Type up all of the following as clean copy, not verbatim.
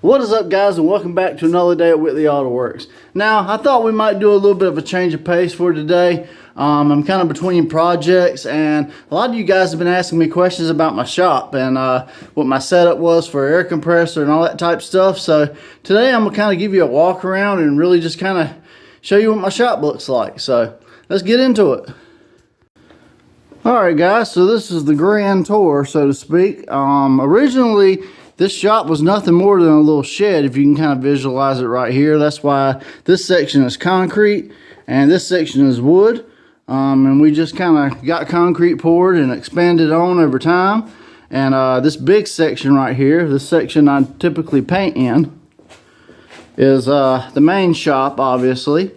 What is up, guys, and welcome back to another day at Whitley Auto Works. Now, I thought we might do a little bit of a change of pace for today. I'm kind of between projects, and a lot of you guys have been asking me questions about my shop and what my setup was for air compressor and all that type of stuff. So today I'm gonna kind of give you a walk around and really just kind of show you what my shop looks like. So let's get into it. Alright guys, so this is the grand tour, so to speak. Originally, this shop was nothing more than a little shed, if you can kind of visualize it right here. That's why this section is concrete and this section is wood. And we just kind of got concrete poured and expanded on over time. And this big section right here, this section I typically paint in, is the main shop, obviously.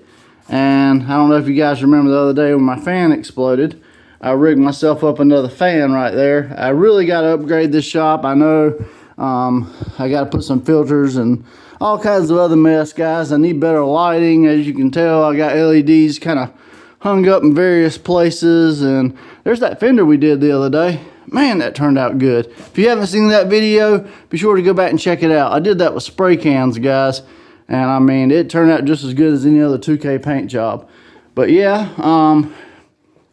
And I don't know if you guys remember the other day when my fan exploded. I rigged myself up another fan right there. I really got to upgrade this shop. I know I got to put some filters and all kinds of other mess, guys. I need better lighting. As you can tell, I got LEDs kind of hung up in various places. And there's that fender we did the other day. Man, that turned out good. If you haven't seen that video, be sure to go back and check it out. I did that with spray cans, guys. And I mean, it turned out just as good as any other 2K paint job. But yeah,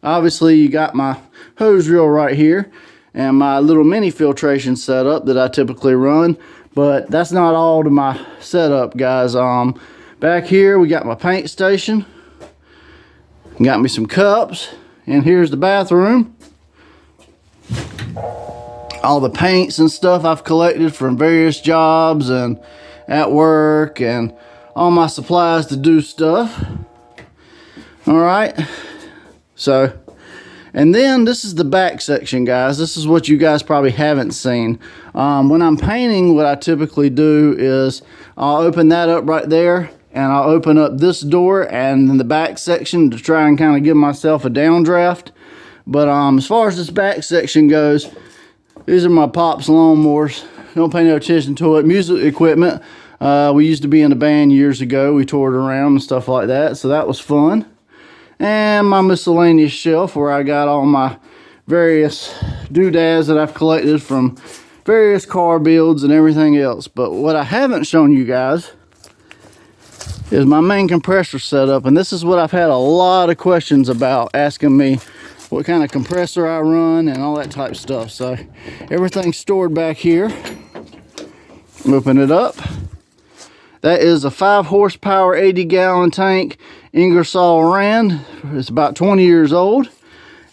obviously you got my hose reel right here and my little mini filtration setup that I typically run. But that's not all to my setup, guys. Back here we got my paint station. Got me some cups. And here's the bathroom. All the paints and stuff I've collected from various jobs and at work, and all my supplies to do stuff. Alright. So, and then this is the back section, guys. This is what you guys probably haven't seen. When I'm painting, what I typically do is I'll open that up right there, and I'll open up this door and then the back section to try and kind of give myself a downdraft. But as far as this back section goes, these are my Pop's lawnmowers. Don't pay no attention to it. Music equipment. We used to be in a band years ago. We toured around and stuff like that, so that was fun. And my miscellaneous shelf where I got all my various doodads that I've collected from various car builds and everything else. But what I haven't shown you guys is my main compressor setup. And this is what I've had a lot of questions about, asking me what kind of compressor I run and all that type of stuff. So everything's stored back here. Open it up. That is a 5 horsepower, 80 gallon tank, Ingersoll Rand. It's about 20 years old.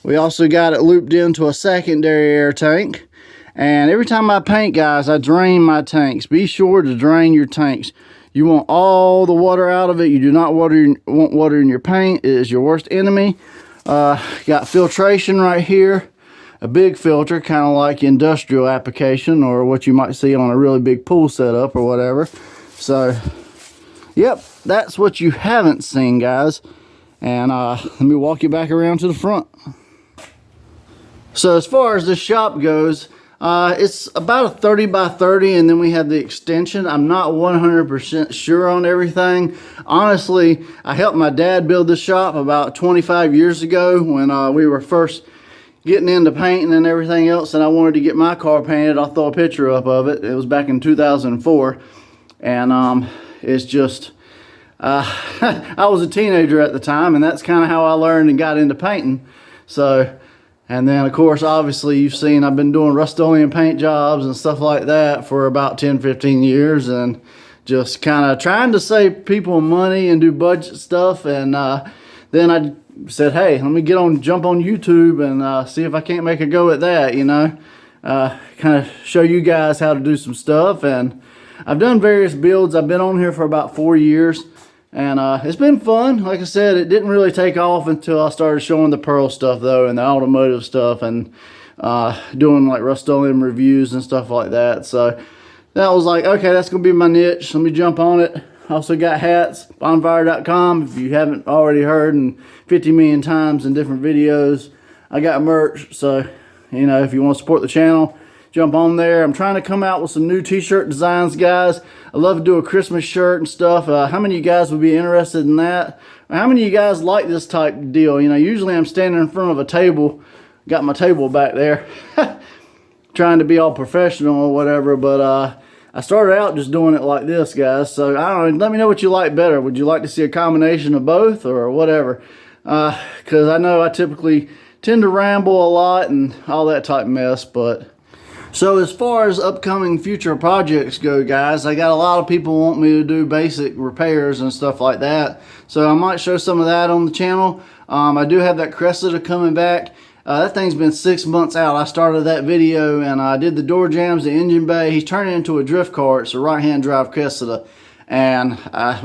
We also got it looped into a secondary air tank. And every time I paint, guys, I drain my tanks. Be sure to drain your tanks. You want all the water out of it. You do not want water in your paint. It is your worst enemy. Got filtration right here. A big filter, kind of like industrial application, or what you might see on a really big pool setup or whatever. So, yep, that's what you haven't seen, guys. And let me walk you back around to the front. So as far as this shop goes, it's about a 30 by 30, and then we have the extension. I'm not 100% sure on everything. Honestly, I helped my dad build this shop about 25 years ago when we were first getting into painting and everything else, and I wanted to get my car painted. I'll throw a picture up of it. It was back in 2004. And it's just, I was a teenager at the time, and that's kind of how I learned and got into painting. So, and then of course, obviously you've seen I've been doing Rust-Oleum paint jobs and stuff like that for about 10-15 years, and just kind of trying to save people money and do budget stuff. And then I said, hey, let me jump on YouTube and see if I can't make a go at that, you know. Kind of show you guys how to do some stuff. And I've done various builds. I've been on here for about 4 years, and it's been fun. Like I said, it didn't really take off until I started showing the Pearl stuff though, and the automotive stuff, and doing like Rust-Oleum reviews and stuff like that. So that was like, okay, that's gonna be my niche. Let me jump on it. Also got hats, bonfire.com. If you haven't already heard and 50 million times in different videos, I got merch. So, you know, if you want to support the channel, jump on there. I'm trying to come out with some new t-shirt designs, guys. I love to do a Christmas shirt and stuff. How many of you guys would be interested in that? How many of you guys like this type of deal? You know, usually I'm standing in front of a table, got my table back there, trying to be all professional or whatever, but I started out just doing it like this, guys. So I don't know, let me know what you like better. Would you like to see a combination of both or whatever? Because I know I typically tend to ramble a lot and all that type of mess. But so as far as upcoming future projects go, guys, I got a lot of people want me to do basic repairs and stuff like that. So I might show some of that on the channel. I do have that Cressida coming back. That thing's been 6 months out. I started that video and I did the door jambs, the engine bay. He's turning into a drift car. It's a right-hand drive Cressida. And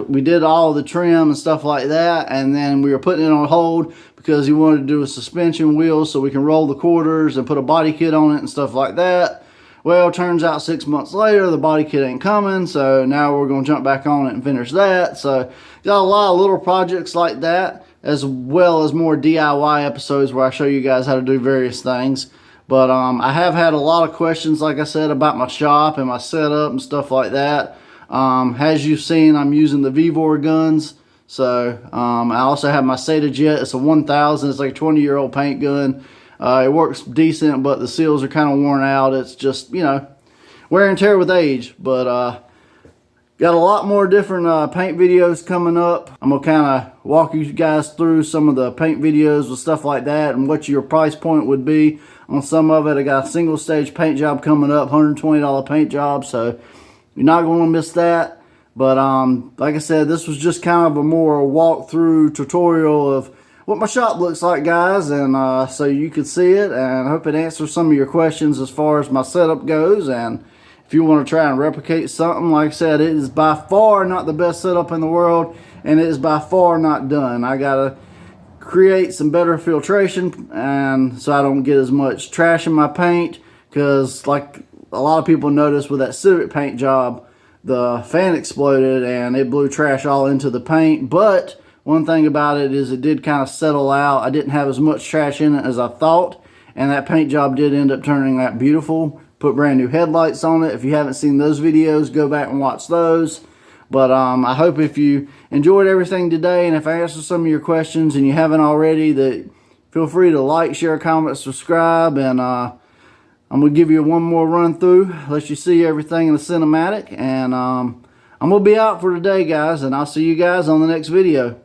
we did all the trim and stuff like that. And then we were putting it on hold because he wanted to do a suspension wheel so we can roll the quarters and put a body kit on it and stuff like that. Well, turns out 6 months later, the body kit ain't coming. So now we're going to jump back on it and finish that. So got a lot of little projects like that, as well as more DIY episodes where I show you guys how to do various things. But I have had a lot of questions, like I said, about my shop and my setup and stuff like that. As you've seen, I'm using the Vevor guns. So I also have my Seta Jet. It's a 1000. It's like a 20-year-old paint gun. It works decent, but the seals are kind of worn out. It's just, you know, wear and tear with age. But got a lot more different paint videos coming up. I'm going to kind of walk you guys through some of the paint videos with stuff like that and what your price point would be on some of it. I got a single stage paint job coming up, $120 paint job, so you're not going to miss that. But like I said, this was just kind of a more walkthrough tutorial of what my shop looks like, guys, and so you could see it, and I hope it answers some of your questions as far as my setup goes. And if you want to try and replicate something, like I said, it is by far not the best setup in the world, and it is by far not done. I gotta create some better filtration, and so I don't get as much trash in my paint, because like a lot of people noticed with that Civic paint job, the fan exploded and it blew trash all into the paint. But one thing about it is it did kind of settle out. I didn't have as much trash in it as I thought, and that paint job did end up turning out beautiful. Put brand new headlights on it. If you haven't seen those videos, go back and watch those. But I hope if you enjoyed everything today, and if I answered some of your questions and you haven't already, that feel free to like, share, comment, subscribe, and I'm going to give you one more run through, let you see everything in the cinematic, and I'm going to be out for today, guys, and I'll see you guys on the next video.